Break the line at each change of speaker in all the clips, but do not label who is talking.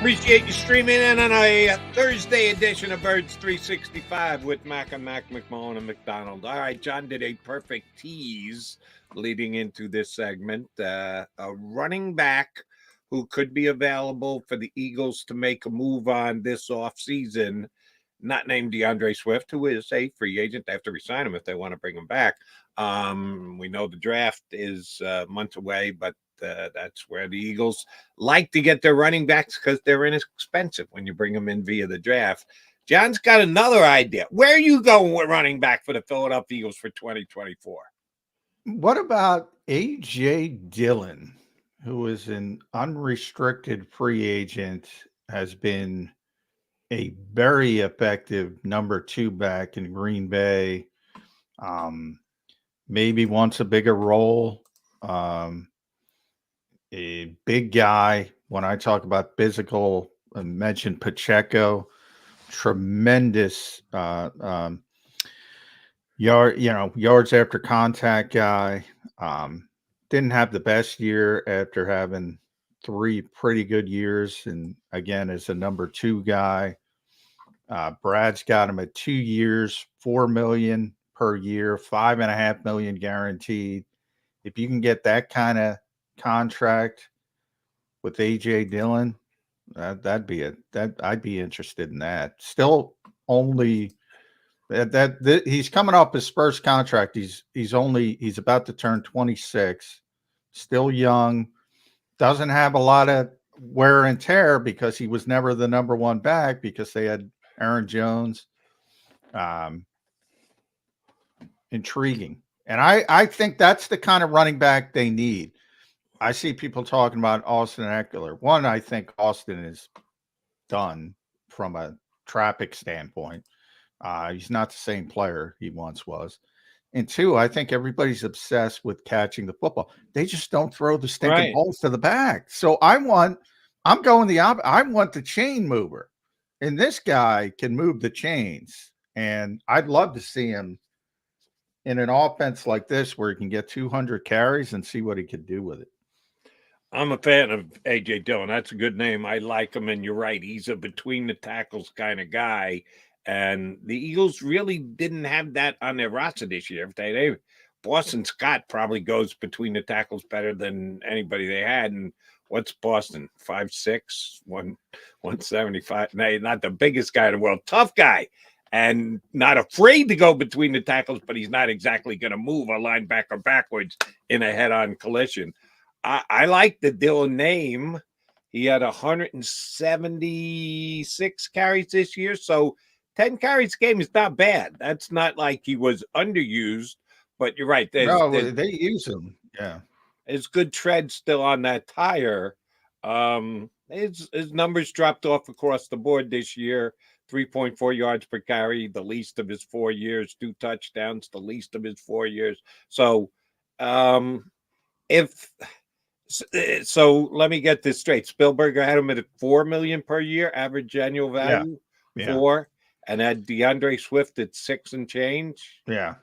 Appreciate you streaming in on a Thursday edition of Birds 365 with Mac and Mac, McMullen and McDonald. All right, John did a perfect tease leading into this segment. A running back who could be available for the Eagles to make a move on this offseason, not named DeAndre Swift, who is a free agent. They have to resign him if they want to bring him back. We know the draft is months away, but that's where the Eagles like to get their running backs because they're inexpensive when you bring them in via the draft. John's got another idea. Where are you going with running back for the Philadelphia Eagles for 2024?
What about AJ Dillon, who is an unrestricted free agent, has been a very effective number 2 back in Green Bay. Maybe wants a bigger role. A big guy. When I talk about physical, I mentioned Pacheco, tremendous yards after contact guy. Didn't have the best year after having 3 pretty good years, and again as a number 2 guy. Brad's got him at 2 years, $4 million per year, $5.5 million guaranteed. If you can get that kind of contract with AJ Dillon, I'd be interested in that. Still only that he's coming off his first contract. He's about to turn 26, still young, doesn't have a lot of wear and tear because he was never the number 1 back because they had Aaron Jones. Intriguing. And I think that's the kind of running back they need. I see people talking about Austin Eckler. One, I think Austin is done from a traffic standpoint. He's not the same player he once was. And 2, I think everybody's obsessed with catching the football. They just don't throw the stinking balls to the back. So I want the chain mover. And this guy can move the chains. And I'd love to see him in an offense like this where he can get 200 carries and see what he could do with it.
I'm a fan of AJ Dillon. That's a good name. I like him, and you're right. He's a between the tackles kind of guy. And the Eagles really didn't have that on their roster this year. Boston Scott probably goes between the tackles better than anybody they had. And what's Boston? 5'6", 175. No, not the biggest guy in the world. Tough guy. And not afraid to go between the tackles, but he's not exactly going to move a linebacker backwards in a head-on collision. I like the Dillon name. He had 176 carries this year, so 10 carries a game is not bad. That's not like he was underused, but you're right.
They use him. Yeah.
There's good tread still on that tire. His numbers dropped off across the board this year. 3.4 yards per carry, the least of his 4 years. 2 touchdowns, the least of his 4 years. So, let me get this straight. Spielberg had him at $4 million per year, average annual value.
Yeah.
4, and had DeAndre Swift at 6 and change.
Yeah.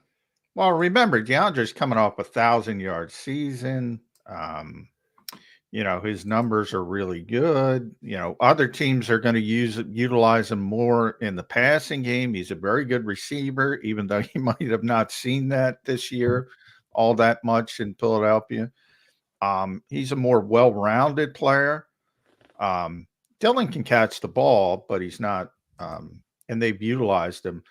Well, remember, DeAndre's coming off a 1,000-yard season. His numbers are really good. Other teams are going to utilize him more in the passing game. He's a very good receiver, even though he might have not seen that this year all that much in Philadelphia. He's a more well-rounded player. Dillon can catch the ball, but he's not, and they've utilized him.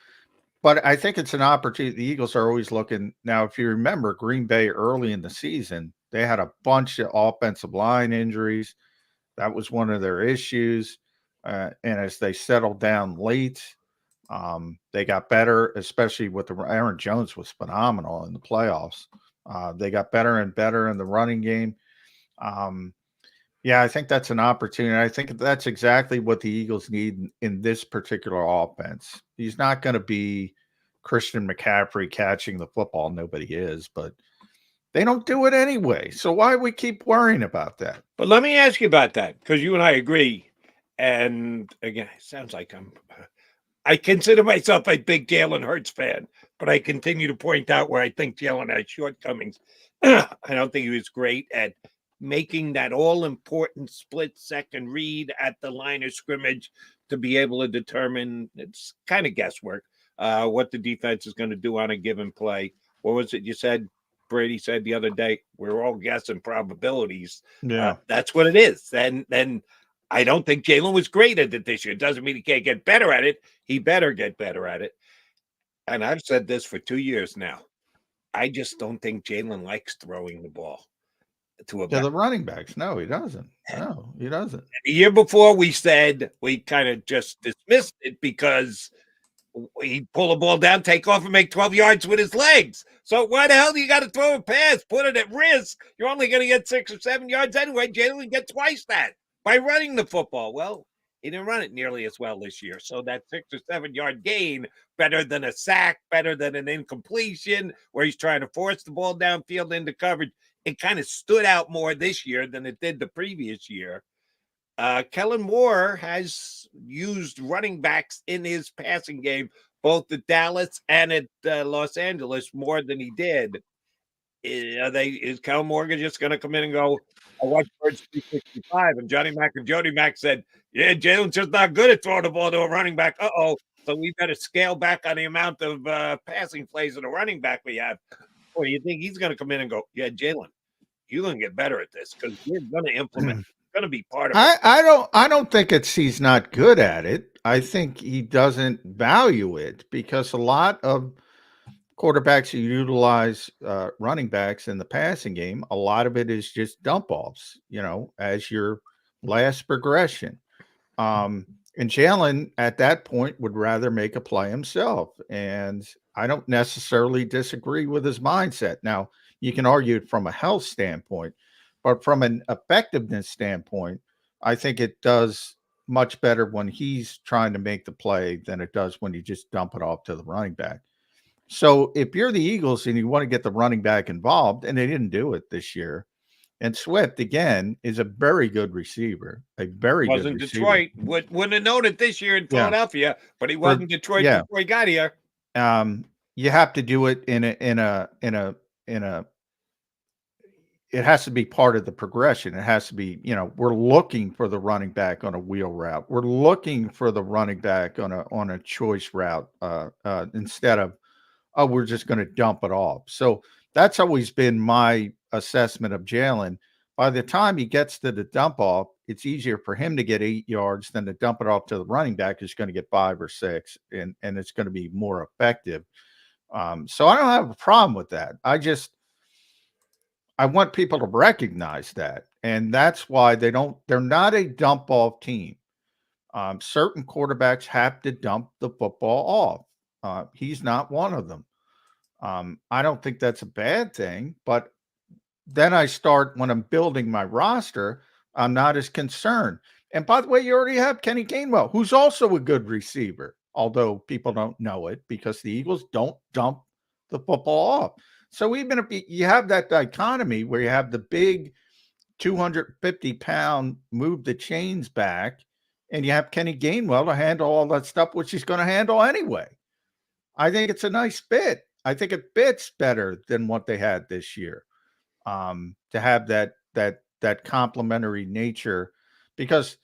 But I think it's an opportunity. The Eagles are always looking. Now, if you remember Green Bay early in the season, they had a bunch of offensive line injuries. That was one of their issues. And as they settled down late, they got better, especially with Aaron Jones was phenomenal in the playoffs. They got better and better in the running game. I think that's an opportunity. I think that's exactly what the Eagles need in this particular offense. He's not going to be Christian McCaffrey catching the football. Nobody is, but they don't do it anyway. So why we keep worrying about that?
But let me ask you about that, because you and I agree. And again, it sounds like I consider myself a big Jalen Hurts fan, but I continue to point out where I think Jalen has shortcomings. I don't think he was great at making that all-important split-second read at the line of scrimmage to be able to determine, it's kind of guesswork, what the defense is going to do on a given play. What was it you said? Brady said the other day, we're all guessing probabilities.
Yeah.
That's what it is. And I don't think Jalen was great at it this year. It doesn't mean he can't get better at it. He better get better at it. And I've said this for 2 years now. I just don't think Jalen likes throwing the ball to
the running backs. No, he doesn't. No, he doesn't.
The year before, we said we kind of just dismissed it because he'd pull the ball down, take off, and make 12 yards with his legs. So why the hell do you got to throw a pass? Put it at risk. You're only going to get 6 or 7 yards anyway. Jalen would get twice that by running the football. Well, he didn't run it nearly as well this year. So that 6 or 7 yard gain, better than a sack, better than an incompletion where he's trying to force the ball downfield into coverage. It kind of stood out more this year than it did the previous year. Kellen Moore has used running backs in his passing game, both at Dallas and at Los Angeles, more than he did. Is Kellen Moore just going to come in and go, I watched Birds 365, and Johnny Mac and Jody Mac said, yeah, Jalen's just not good at throwing the ball to a running back. Uh-oh. So we better scale back on the amount of passing plays of a running back we have. Or you think he's going to come in and go, yeah, Jalen, you're going to get better at this because you're going to implement. It's going to be part of it.
I don't think it's he's not good at it. I think he doesn't value it because a lot of quarterbacks who utilize running backs in the passing game, a lot of it is just dump offs, as your last progression. And Jalen at that point would rather make a play himself. And I don't necessarily disagree with his mindset. Now, you can argue it from a health standpoint, but from an effectiveness standpoint, I think it does much better when he's trying to make the play than it does when you just dump it off to the running back. So if you're the Eagles and you want to get the running back involved, and they didn't do it this year, and Swift, again, is a very good receiver, a very good receiver.
Detroit. Wouldn't have known it this year in Philadelphia, but he wasn't Detroit before he got here.
You have to do it in a it has to be part of the progression. It has to be, we're looking for the running back on a wheel route. We're looking for the running back on a choice route instead of, oh, we're just going to dump it off. So that's always been my assessment of Jalen. By the time he gets to the dump off, it's easier for him to get 8 yards than to dump it off to the running back who's going to get 5 or 6, and it's going to be more effective. So I don't have a problem with that. I want people to recognize that. And that's why they're not a dump off team. Certain quarterbacks have to dump the football off. He's not one of them. I don't think that's a bad thing, but then when I'm building my roster, I'm not as concerned. And by the way, you already have Kenny Gainwell, who's also a good receiver, although people don't know it because the Eagles don't dump the football off. So even if you have that dichotomy where you have the big 250-pound move the chains back, and you have Kenny Gainwell to handle all that stuff, which he's going to handle anyway. I think it's a nice fit. I think it fits better than what they had this year. To have that complementary nature, because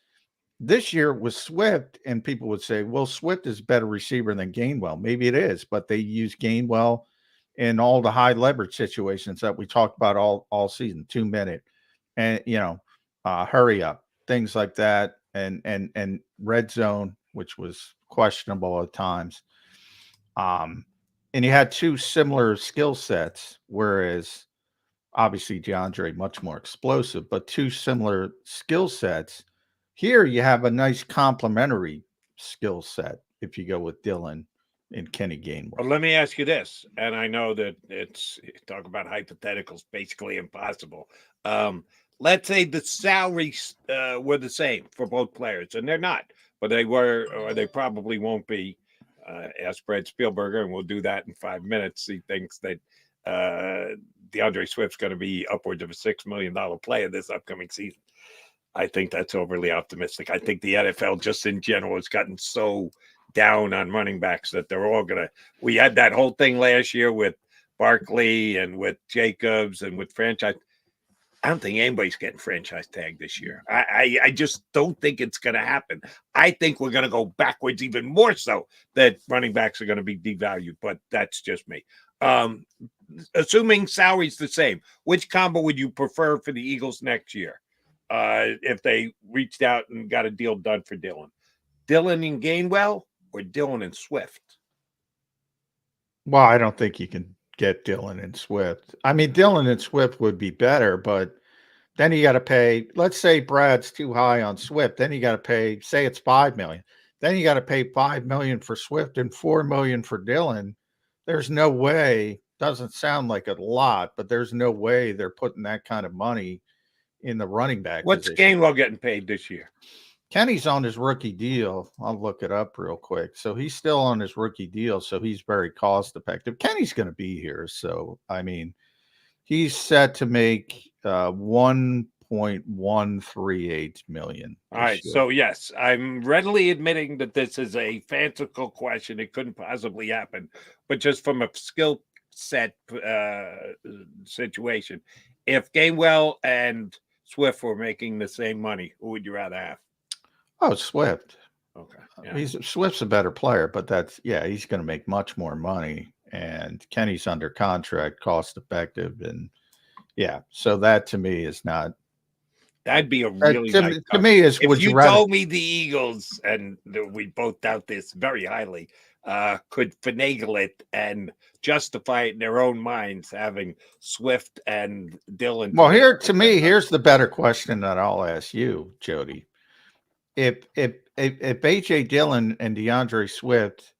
this year was Swift, and people would say, well, Swift is a better receiver than Gainwell. Maybe it is, but they use Gainwell in all the high leverage situations that we talked about all season, 2 minute and, hurry up, things like that. And red zone, which was questionable at times. And you had 2 similar skill sets, whereas obviously DeAndre much more explosive, but 2 similar skill sets. Here you have a nice complementary skill set if you go with Dillon and Kenny Gainwell.
Well, let me ask you this, and I know that talk about hypotheticals, basically impossible. Let's say the salaries were the same for both players, and they're not, but they were, or they probably won't be. Ask Brad Spielberger, and we'll do that in 5 minutes. He thinks that DeAndre Swift's going to be upwards of a $6 million player this upcoming season. I think that's overly optimistic. I think the NFL just in general has gotten so down on running backs that they're all going to – we had that whole thing last year with Barkley and with Jacobs and with franchise. I don't think anybody's getting franchise tag this year. I just don't think it's going to happen. I think we're going to go backwards even more so, that running backs are going to be devalued, but that's just me. Assuming salary's the same, which combo would you prefer for the Eagles next year if they reached out and got a deal done for Dillon? Dillon and Gainwell or Dillon and Swift?
Well, I don't think you can get Dillon and Swift. I mean, Dillon and Swift would be better, but then you got to pay. Let's say Brad's too high on Swift. Then you got to pay. Say it's $5 million. Then you got to pay $5 million for Swift and $4 million for Dillon. There's no way. Doesn't sound like a lot, but there's no way they're putting that kind of money in the running back.
What's
position.
Gainwell getting paid this year?
Kenny's on his rookie deal. I'll look it up real quick. So he's still on his rookie deal. So he's very cost effective. Kenny's going to be here. So, I mean, he's set to make 1.138 million.
All right.
year.
So, yes, I'm readily admitting that this is a fanciful question. It couldn't possibly happen. But just from a skill set situation, if Gainwell and Swift were making the same money, who would you rather have?
Oh, Swift.
Okay. Yeah.
Swift's a better player, but he's going to make much more money. And Kenny's under contract, cost effective. And so that to me is not.
That'd be a really nice
to me is.
If you told me the Eagles, and we both doubt this very highly, could finagle it and justify it in their own minds, having Swift and Dillon.
Well, here's the better question that I'll ask you, Jody. If AJ Dillon and DeAndre Swift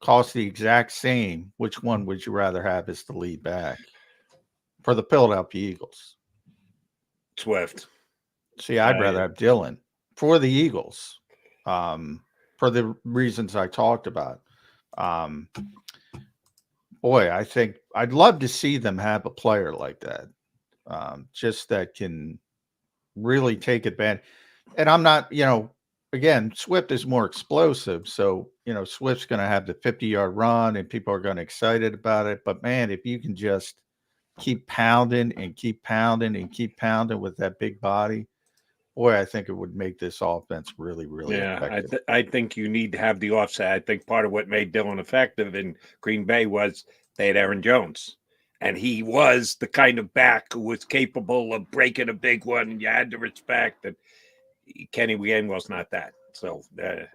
cost the exact same, which one would you rather have as the lead back for the Philadelphia Eagles?
Swift.
See, I'd rather have Dillon for the Eagles, for the reasons I talked about. Boy, I think I'd love to see them have a player like that, just that can really take advantage. And I'm not, again, Swift is more explosive. So, Swift's going to have the 50-yard run and people are going to be excited about it. But, man, if you can just keep pounding and keep pounding and keep pounding with that big body, boy, I think it would make this offense really, really effective.
I think you need to have the offset. I think part of what made Dillon effective in Green Bay was they had Aaron Jones. And he was the kind of back who was capable of breaking a big one. And you had to respect that. Kenny Gainwell's not that. So my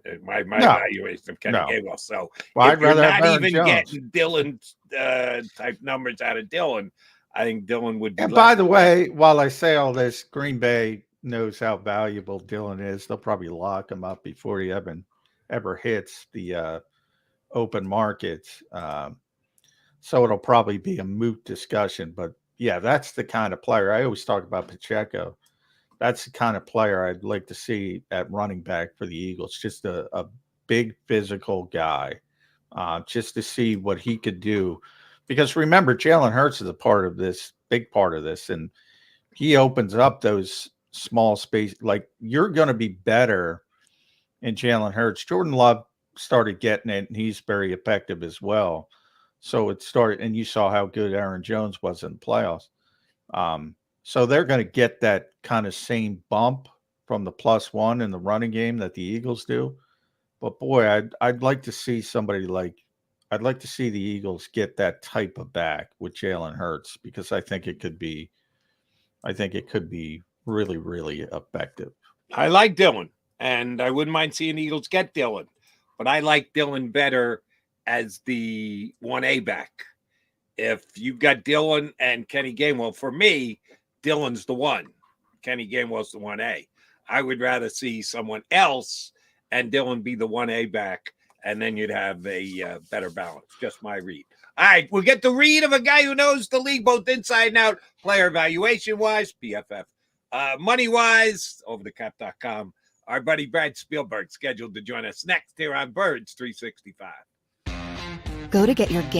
evaluation of Kenny Gainwell. So if you're not even getting Dillon type numbers out of Dillon, I think Dillon would be.
And by the way, while I say all this, Green Bay knows how valuable Dillon is. They'll probably lock him up before he ever hits the open market. So it'll probably be a moot discussion. But that's the kind of player. I always talk about Pacheco. That's the kind of player I'd like to see at running back for the Eagles. Just a big physical guy, just to see what he could do. Because remember, Jalen Hurts is big part of this, and he opens up those small space. Like, you're going to be better in Jalen Hurts. Jordan Love started getting it, and he's very effective as well. So it started, and you saw how good Aaron Jones was in the playoffs. So they're going to get that kind of same bump from the +1 in the running game that the Eagles do. But boy, I'd like to see I'd like to see the Eagles get that type of back with Jalen Hurts, because I think it could be really, really effective.
I like Dillon, and I wouldn't mind seeing the Eagles get Dillon, but I like Dillon better as the 1A back. If you've got Dillon and Kenny Gainwell, for me, Dillon's the one. Kenny Gainwell's the 1A. I would rather see someone else and Dillon be the 1A back, and then you'd have a better balance. Just my read. All right, we'll get the read of a guy who knows the league both inside and out, player evaluation-wise, PFF, money-wise, overthecap.com. Our buddy Brad Spielberg scheduled to join us next here on Birds 365.
Go to get your game